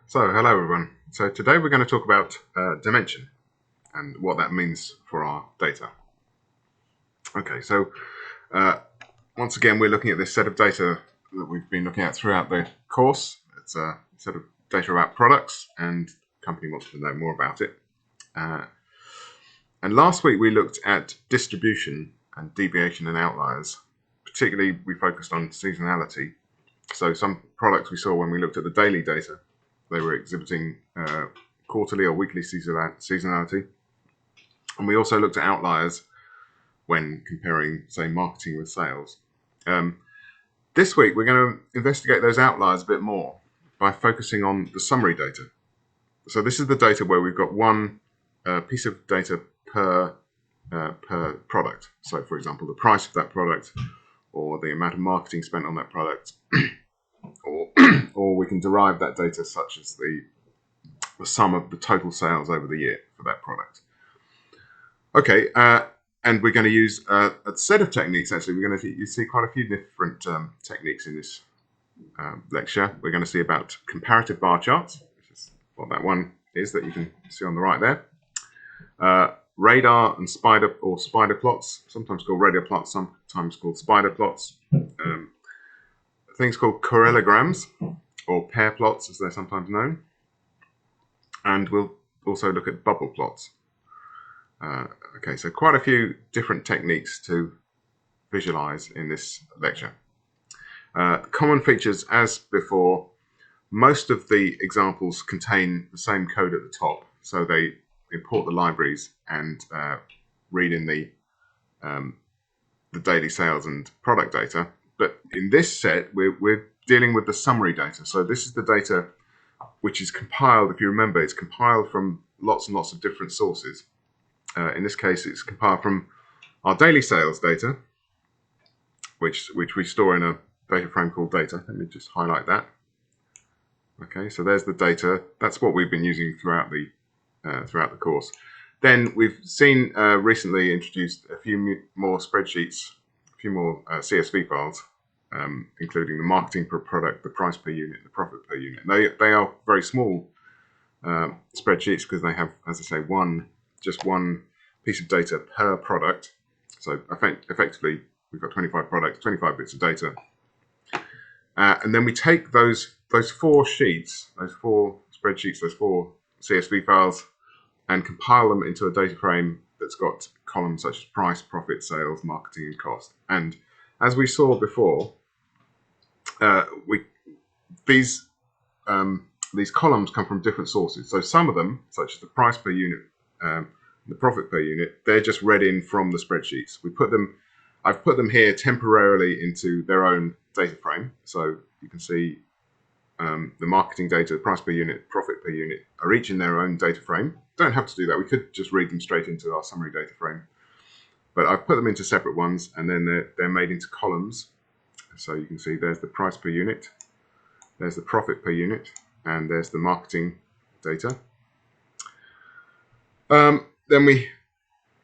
So, hello everyone. So today we're going to talk about dimension and what that means for our data. Okay, so once again we're looking at this set of data that we've been looking at throughout the course. It's a set of data about products, and the company wants to know more about it. And last week we looked at distribution and deviation and outliers. Particularly we focused on seasonality. So some products we saw when we looked at the daily data, they were exhibiting quarterly or weekly seasonality. And we also looked at outliers when comparing, say, marketing with sales. This week, we're going to investigate those outliers a bit more by focusing on the summary data. So this is the data where we've got one piece of data per product. So, for example, the price of that product or the amount of marketing spent on that product. Or we can derive that data such as the sum of the total sales over the year for that product. Okay, and we're going to use a set of techniques. Actually, we're going to see quite a few different techniques in this lecture. We're going to see about comparative bar charts, which is what that one is that you can see on the right there. Radar and spider plots, sometimes called radar plots, sometimes called spider plots. Things called correlograms, or pair plots as they're sometimes known. And we'll also look at bubble plots. Okay, so quite a few different techniques to visualize in this lecture. Common features, as before, most of the examples contain the same code at the top. So they import the libraries and read in the daily sales and product data. But in this set, we're dealing with the summary data. So this is the data which is compiled. If you remember, it's compiled from lots and lots of different sources. In this case, it's compiled from our daily sales data, which we store in a data frame called data. Let me just highlight that. Okay, so there's the data. That's what we've been using throughout the course. Then we've seen recently introduced a few more spreadsheets, a few more CSV files, including the marketing per product, the price per unit, the profit per unit. They are very small spreadsheets because they have, as I say, just one piece of data per product. So effectively, we've got 25 products, 25 bits of data. And then we take those four sheets, those four spreadsheets, those four CSV files, and compile them into a data frame that's got columns such as price, profit, sales, marketing, and cost. And as we saw before, these columns come from different sources. So some of them, such as the price per unit, the profit per unit, they're just read in from the spreadsheets. I've put them here temporarily into their own data frame. So you can see the marketing data, the price per unit, profit per unit are each in their own data frame. Don't have to do that. We could just read them straight into our summary data frame. But I've put them into separate ones, and then they're made into columns. So you can see there's the price per unit, there's the profit per unit, and there's the marketing data. Then we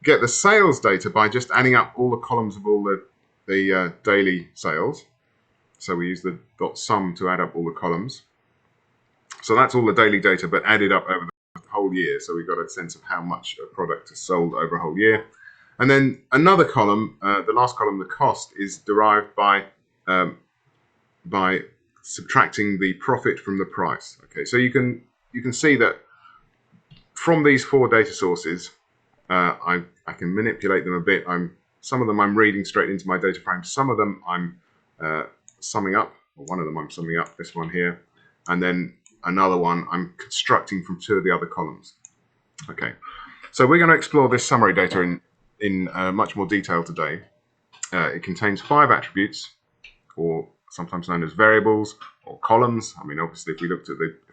get the sales data by just adding up all the columns of all the daily sales. So we use the .sum to add up all the columns. So that's all the daily data, but added up over the whole year. So we've got a sense of how much a product is sold over a whole year. And then another column, the last column, the cost, is derived by subtracting the profit from the price. Okay, so you can see that from these four data sources, I can manipulate them a bit. Some of them I'm reading straight into my data frame. Some of them I'm summing up, or one of them I'm summing up, this one here, and then another one I'm constructing from two of the other columns. Okay, so we're going to explore this summary data in much more detail today. It contains 5 attributes, or sometimes known as variables or columns. I mean, obviously, if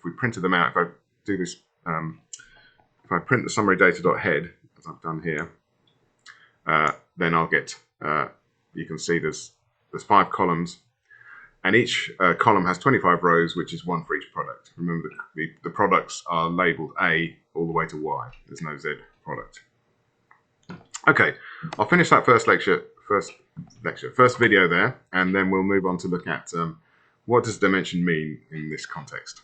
we printed them out, if I do this, if I print the summary data.head, as I've done here, then I'll get, you can see there's 5 columns, and each column has 25 rows, which is one for each product. Remember, the products are labeled A all the way to Y. There's no Z product. Okay, I'll finish that first video there, and then we'll move on to look at what does dimension mean in this context.